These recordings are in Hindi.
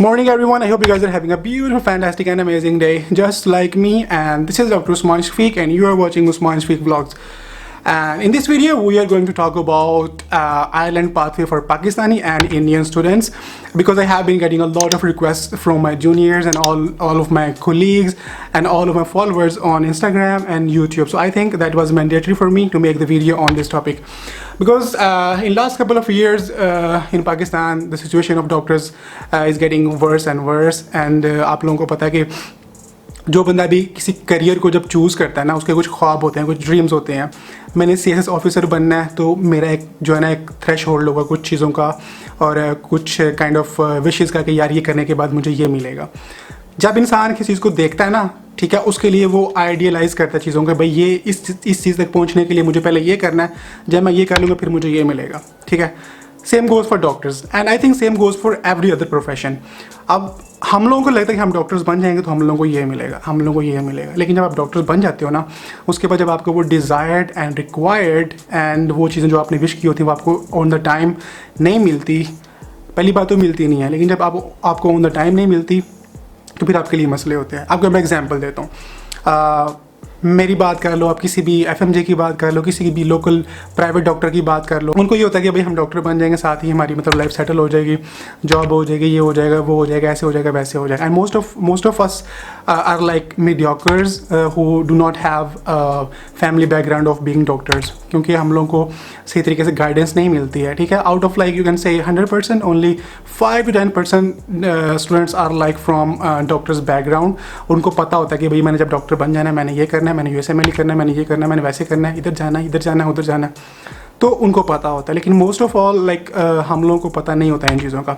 Morning everyone, I hope you guys are having a beautiful, fantastic and amazing day just like me, and this is Dr. Usman Shafiq and you are watching Usman Shafiq Vlogs. And in this video we are going to talk about Ireland pathway for Pakistani and Indian students, because I have been getting a lot of requests from my juniors and all of my colleagues and all of my followers on Instagram and YouTube. So I think that was mandatory for me to make the video on this topic, because in last couple of years in Pakistan the situation of doctors is getting worse and worse. And आप लोगों को पता है कि जो बंदा भी किसी करियर को जब चूज़ करता है ना, उसके कुछ ख्वाब होते हैं, कुछ ड्रीम्स होते हैं। मैंने CSS ऑफिसर बनना है तो मेरा एक जो है ना एक थ्रेश होल्ड होगा कुछ चीज़ों का, और कुछ काइंड ऑफ विशेज़ का कि यार ये करने के बाद मुझे ये मिलेगा। जब इंसान किसी चीज़ को देखता है ना, ठीक है, उसके लिए वो आइडियलाइज़ करता है चीज़ों को, भाई ये इस चीज़ तक पहुँचने के लिए मुझे पहले ये करना है, जब मैं ये कर लूँगा फिर मुझे ये मिलेगा। ठीक है, same goes for doctors and I think same goes for every other profession. अब हम लोगों को लगता है कि हम डॉक्टर्स बन जाएंगे तो हम लोगों को ये मिलेगा, हम लोगों को ये मिलेगा, लेकिन जब आप डॉक्टर्स बन जाते हो ना, उसके बाद जब आपको वो डिज़ायर्ड एंड रिक्वायर्ड एंड वो चीज़ें जो आपने विश की होती हैं वो आपको ऑन द टाइम नहीं मिलती। पहली बात तो मिलती नहीं है, लेकिन जब आपको ऑन द टाइम नहीं मिलती तो फिर आपके लिए मसले होते हैं। आपको मैं एग्जांपल देता हूँ। मेरी बात कर लो, आप किसी भी FMJ की बात कर लो, किसी भी लोकल प्राइवेट डॉक्टर की बात कर लो, उनको ये होता है कि भाई हम डॉक्टर बन जाएंगे, साथ ही हमारी मतलब लाइफ सेटल हो जाएगी, जॉब हो जाएगी, ये हो जाएगा, वो हो जाएगा, ऐसे हो जाएगा, वैसे हो जाएगा। And most of us are like mediocres who do not have family background of being doctors, क्योंकि हम लोगों को सही तरीके से गाइडेंस नहीं मिलती है। ठीक है, out of like you can say 100% only 5 to 10% students are like from doctors background. उनको पता होता है कि भाई मैंने जब डॉक्टर बन जाना है, मैंने ये करना है, मैंने USMLE करना है, मैंने ये करना है, मैंने वैसे करना है, इधर जाना है, इधर जाना है, उधर जाना है, तो उनको पता होता है। लेकिन मोस्ट ऑफ ऑल लाइक हम लोगों को पता नहीं होता है इन चीज़ों का।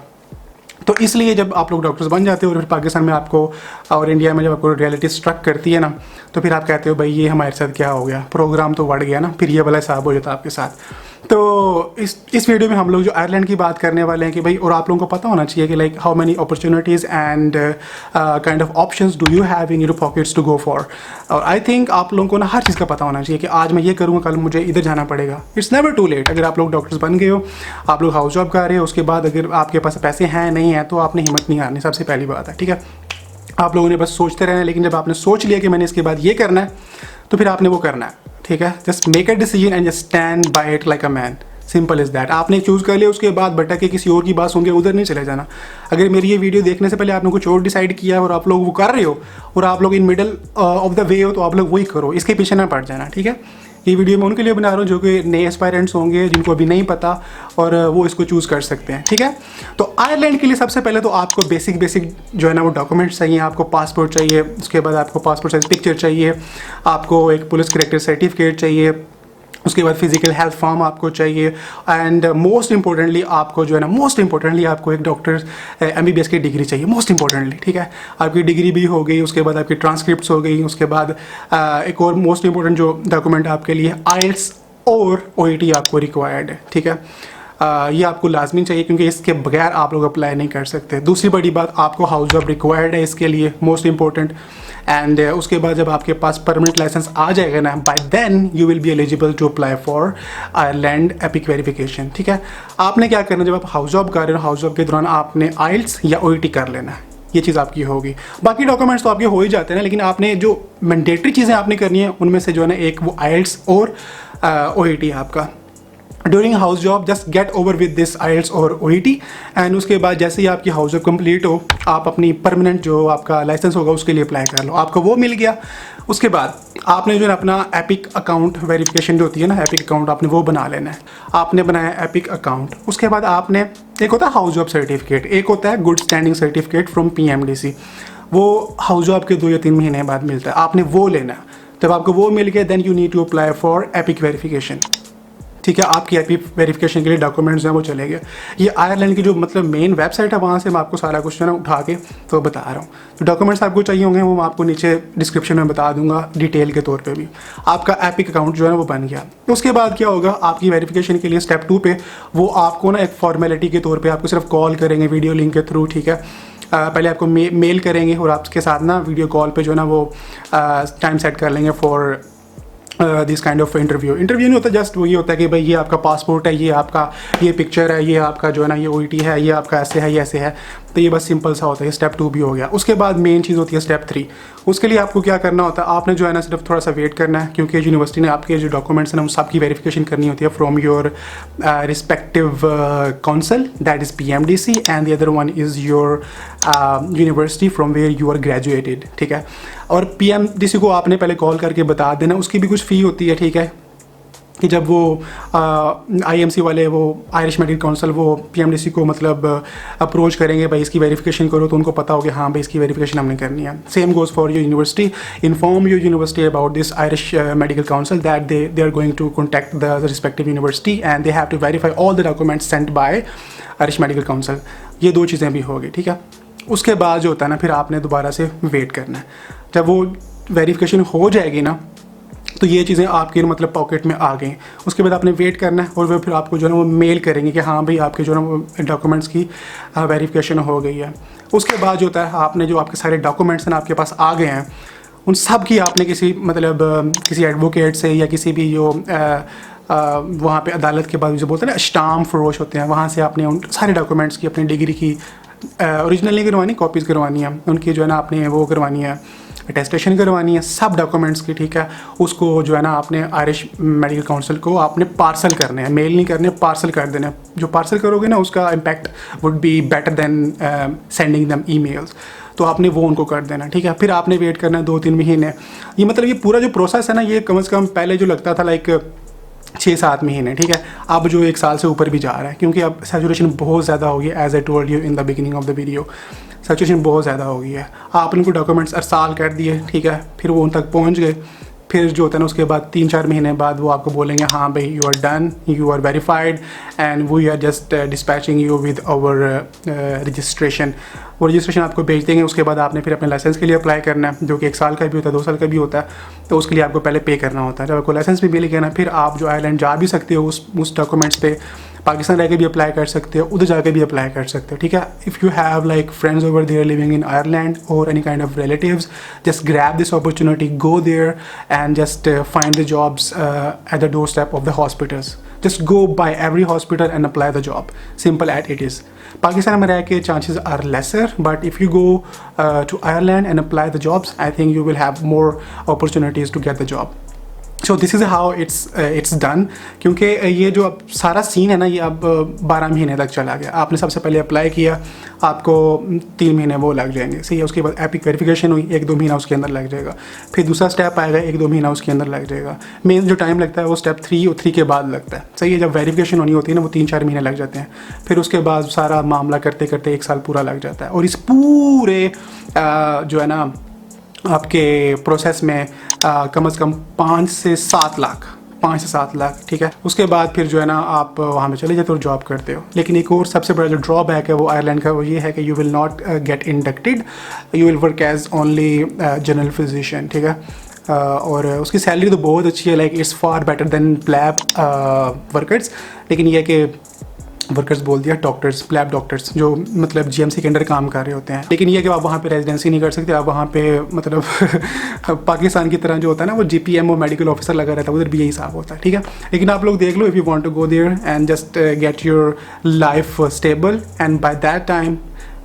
तो इसलिए जब आप लोग डॉक्टर्स बन जाते हो और फिर पाकिस्तान में आपको और इंडिया में जब आपको रियलिटी स्ट्रक करती है ना, तो फिर आप कहते हो भाई ये हमारे साथ क्या हो गया, प्रोग्राम तो बढ़ गया ना, फिर ये वाला हिसाब हो जाता है आपके साथ। तो इस वीडियो में हम लोग जो आयरलैंड की बात करने वाले हैं कि भाई, और आप लोगों को पता होना चाहिए कि like how many opportunities and kind of options do you have in your pockets to go for. और आई थिंक आप लोगों को ना हर चीज़ का पता होना चाहिए कि आज मैं ये करूँगा, कल मुझे इधर जाना पड़ेगा। It's never too late. अगर आप लोग डॉक्टर्स बन गए हो, आप लोग हाउस जॉब कर रहे हो, उसके बाद अगर आपके पास पैसे हैं नहीं हैं तो आपने हिम्मत नहीं हारनी, सबसे पहली बात है। ठीक है, आप लोगों ने बस सोचते रहना है, लेकिन जब आपने सोच लिया कि मैंने इसके बाद ये करना है तो फिर आपने वो करना है। ठीक है, just make a decision and just stand by it like a man, simple is that. आपने चूज़ कर लिया, उसके बाद भटक के किसी और की बात सुन के उधर नहीं चले जाना। अगर मेरी ये वीडियो देखने से पहले आपने कुछ और डिसाइड किया और आप लोग वो कर रहे हो और आप लोग in middle of the way हो, तो आप लोग वही करो, इसके पीछे ना पड़ जाना। ठीक है, ये वीडियो मैं उनके लिए बना रहा हूँ जो कि नए एस्पायरेंट्स होंगे, जिनको अभी नहीं पता, और वो इसको चूज़ कर सकते हैं। ठीक है, तो आयरलैंड के लिए सबसे पहले तो आपको बेसिक जो है ना वो डॉक्यूमेंट्स चाहिए। आपको पासपोर्ट चाहिए, उसके बाद आपको पासपोर्ट साइज पिक्चर चाहिए, आपको एक पुलिस करेक्टर सर्टिफिकेट चाहिए, उसके बाद फिजिकल हेल्थ फॉर्म आपको चाहिए, एंड मोस्ट इंपॉर्टेंटली आपको जो है ना आपको एक डॉक्टर MBBS की डिग्री चाहिए, मोस्ट इंपॉर्टेंटली। ठीक है, आपकी डिग्री भी हो गई, उसके बाद आपकी ट्रांसक्रिप्ट्स हो गई, उसके बाद एक और मोस्ट इंपॉर्टेंट जो डॉक्यूमेंट आपके लिए IELTS और OET आपको रिक्वायर्ड है। ठीक है, ये आपको लाजमी चाहिए, क्योंकि इसके बगैर आप लोग अप्लाई नहीं कर सकते। दूसरी बड़ी बात, आपको हाउस जॉब रिक्वायर्ड है इसके लिए, मोस्ट इंपॉर्टेंट। एंड उसके बाद जब आपके पास परमानेंट लाइसेंस आ जाएगा ना, by then you will be eligible to apply for Ireland EPIC verification. ठीक है, आपने क्या करना, जब आप हाउस जॉब कर रहे हो, हाउस जॉब के दौरान आपने IELTS या OET कर लेना है, ये चीज़ आपकी होगी। बाकी डॉक्यूमेंट्स तो आपके हो ही जाते हैं ना, लेकिन आपने जो मैंडेटरी चीज़ें आपने करनी है उनमें से जो है ना एक वो IELTS और OET आपका। During house job just get over with this IELTS और OET, एंड उसके बाद जैसे ही आपकी हाउस जॉब कंप्लीट हो, आप अपनी परमानेंट जो आपका लाइसेंस होगा उसके लिए अप्लाई कर लो, आपको वो मिल गया। उसके बाद आपने जो है अपना एपिक अकाउंट वेरिफिकेशन जो होती है ना, एपिक अकाउंट आपने वो बना लेना है। आपने बनाया एपिक अकाउंट, उसके बाद आपने, एक होता है हाउस जॉब सर्टिफिकेट, एक होता है good standing certificate from PMDC, वो हाउस जॉब के 2 या 3 महीने बाद मिलता है, आपने वो लेना है। जब आपको वो मिल गया, then you need to apply for EPIC verification. ठीक है, आपकी एपिक वेरिफिकेशन के लिए डॉक्यूमेंट्स हैं वो चले गए। ये आयरलैंड की जो मतलब मेन वेबसाइट है, वहाँ से मैं आपको सारा कुछ जो है ना उठा के तो बता रहा हूँ। जो डॉक्यूमेंट्स आपको चाहिए होंगे वो मैं आपको नीचे डिस्क्रिप्शन में बता दूंगा डिटेल के तौर पे भी। आपका एपिक अकाउंट जो है ना वो बन गया। उसके बाद क्या होगा, आपकी वेरिफिकेशन के लिए स्टेप 2 पे वो आपको ना एक फॉर्मेलिटी के तौर पर आपको सिर्फ कॉल करेंगे वीडियो लिंक के थ्रू। ठीक है, पहले आपको मेल करेंगे और आपके साथ ना वीडियो कॉल पे जो है ना वो टाइम सेट कर लेंगे for this kind of interview नहीं होता, जस्ट वो ये होता है कि भाई ये आपका पासपोर्ट है, ये आपका ये पिक्चर है, ये आपका जो है ना ये OET है, ये आपका ऐसे है, ये ऐसे है। तो ये बस सिंपल सा होता है, स्टेप 2 भी हो गया। उसके बाद मेन चीज़ होती है स्टेप 3। उसके लिए आपको क्या करना होता है, आपने जो है ना सिर्फ थोड़ा सा वेट करना है, क्योंकि यूनिवर्सिटी ने आपके जो डॉक्यूमेंट्स हैं ना उन सब की वेरिफिकेशन करनी होती है from your respective council, that is PMDC, and the other one is your university from where you are graduated, ठीक है। और PMDC को आपने पहले कॉल करके बता देना, उसकी भी कुछ फ़ी होती है, ठीक है, कि जब वो IMC वाले, वो आयरिश मेडिकल काउंसिल, वो PMDC को मतलब अप्रोच करेंगे, भाई इसकी वेरिफिकेशन करो, तो उनको पता होगा हाँ भाई इसकी वेरिफिकेशन हमने करनी है। Same goes for your university, inform your university about this Irish Medical Council that they are going to contact the respective university and they have to verify all the documents sent by Irish Medical Council. ये 2 चीज़ें भी होगी, ठीक है। उसके बाद जो होता है ना, फिर आपने दोबारा से वेट करना है। जब वो वेरिफिकेशन हो जाएगी ना, तो ये चीज़ें आपके मतलब पॉकेट में आ गई। उसके बाद आपने वेट करना है और वो फिर आपको जो है ना वो मेल करेंगे कि हाँ भाई आपके जो है ना वो डॉक्यूमेंट्स की वेरिफिकेशन हो गई है। उसके बाद जो होता है, आपने जो आपके सारे डॉक्यूमेंट्स हैं आपके पास आ गए हैं, उन सब की आपने किसी मतलब किसी एडवोकेट से या किसी भी जो वहाँ पे अदालत के बाद जो बोलते हैं ना स्टाम्प फरोश होते हैं, वहाँ से आपने उन सारे डॉक्यूमेंट्स की, अपनी डिग्री की ओरिजिनल नहीं करवानी, कॉपीज़ करवानी है उनकी, जो है ना आपने वो करवानी है, अटेस्टेशन करवानी है सब डॉक्यूमेंट्स की, ठीक है। उसको जो है ना आपने आयरिश मेडिकल काउंसिल को आपने पार्सल करने हैं, मेल नहीं करने, पार्सल कर देना। जो पार्सल करोगे ना उसका impact would be better than sending them emails, तो आपने वो उनको कर देना, ठीक है। फिर आपने वेट करना है 2-3 महीने। ये मतलब ये पूरा जो प्रोसेस है ना, ये कम से कम पहले जो लगता था लाइक 6-7 महीने, ठीक है, अब जो 1 साल से ऊपर भी जा रहा है, क्योंकि अब सैचुरेशन बहुत ज़्यादा हो गई है। As I told you in the beginning of the video, saturation बहुत ज़्यादा हो गई है। आपने उनको डॉक्यूमेंट्स अरसाल कर दिए, ठीक है, फिर वो उन तक पहुंच गए। फिर जो होता है ना उसके बाद 3-4 महीने बाद वो आपको बोलेंगे हाँ भाई you are done, you are verified and we are just dispatching you with our registration. वो रजिस्ट्रेशन आपको भेज देंगे। उसके बाद आपने फिर अपने लाइसेंस के लिए अप्लाई करना है, जो कि 1 साल का भी होता है, 2 साल का भी होता है, तो उसके लिए आपको पहले पे करना होता है। जब आपको लाइसेंस भी मिल गया ना, फिर आप जो आयरलैंड जा भी सकते हो उस डॉक्यूमेंट्स पे, पाकिस्तान रह के भी अप्लाई कर सकते हो, उधर जाके भी अप्लाई कर सकते हो, ठीक है। If you have like friends over there living in Ireland और any kind of relatives, just grab this opportunity, go there and just find the jobs at the doorstep of the hospitals. Just go by every hospital and apply the job, simple at it is. Pakistan में रह के chances are lesser, but if you go to Ireland and apply the jobs, I think you will have more opportunities to get the job. So this is how it's done. क्योंकि ये जो अब सारा सीन है ना, ये अब 12 महीने तक चला गया। आपने सबसे पहले अप्लाई किया, आपको 3 महीने वो लग जाएंगे, सही है। उसके बाद एपिक वेरिफिकेशन हुई, 1-2 महीना उसके अंदर लग जाएगा। फिर दूसरा स्टेप आएगा, 1-2 महीना उसके अंदर लग जाएगा। मेन जो टाइम लगता है वो स्टेप 3 और 3 के बाद लगता है, सही है। जब वेरिफिकेशन होनी होती है ना, वो 3-4 महीने लग जाते हैं। फिर उसके बाद सारा मामला करते करते 1 साल पूरा लग जाता है। और इस पूरे जो है ना आपके प्रोसेस में कम से कम 5 से 7 लाख, ठीक है। उसके बाद फिर जो है ना आप वहाँ में चले जाते हो और जॉब करते हो। लेकिन एक और सबसे बड़ा जो ड्रॉबैक है वो आयरलैंड का, वो ये है कि you will not get inducted, you will work as only general physician, ठीक है। और उसकी सैलरी तो बहुत अच्छी है, like it's far better than PLAB workers. लेकिन ये है कि वर्कर्स बोल दिया, डॉक्टर्स, प्लैब डॉक्टर्स, जो मतलब GMC के अंडर काम कर रहे होते हैं। लेकिन ये कि आप वहाँ पे रेजिडेंसी नहीं कर सकते, आप वहाँ पे मतलब पाकिस्तान की तरह जो होता है ना वो GPM और मेडिकल ऑफिसर लगा रहता है, उधर भी यही हिसाब होता है, ठीक है। लेकिन आप लोग देख लो, if you want to go there and just get your life stable, and by that time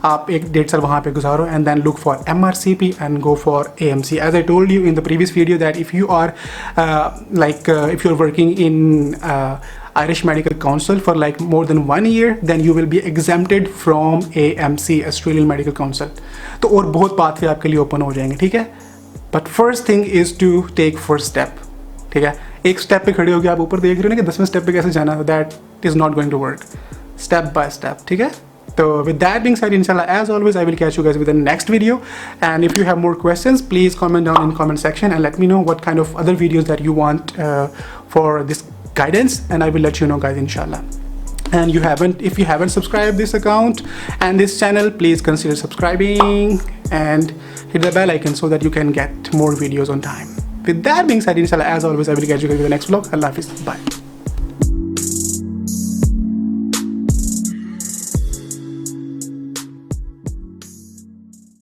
आप 1-1.5 साल वहाँ पे गुजारो, and then look for MRCP and go for AMC। As I told you in the previous video that if you are if you're working in Irish Medical Council for like more than 1 year, then you will be exempted from AMC, Australian Medical Council। तो और बहुत पाथवे आपके लिए ओपन हो जाएंगे, ठीक है। But first thing is to take first step, ठीक है। एक स्टेप पे खड़े हो गए, आप ऊपर देख रहे हो ना कि 10वें स्टेप पे कैसे जाना है, that is not going to work, step by step, ठीक है। So with that being said, inshallah, as always, I will catch you guys with the next video. And if you have more questions, please comment down in the comment section and let me know what kind of other videos that you want for this guidance, and I will let you know, guys, inshallah. And if you haven't subscribed this account and this channel, please consider subscribing and hit the bell icon so that you can get more videos on time. With that being said, inshallah, as always, I will catch you guys with the next vlog. Allah Hafiz. Bye.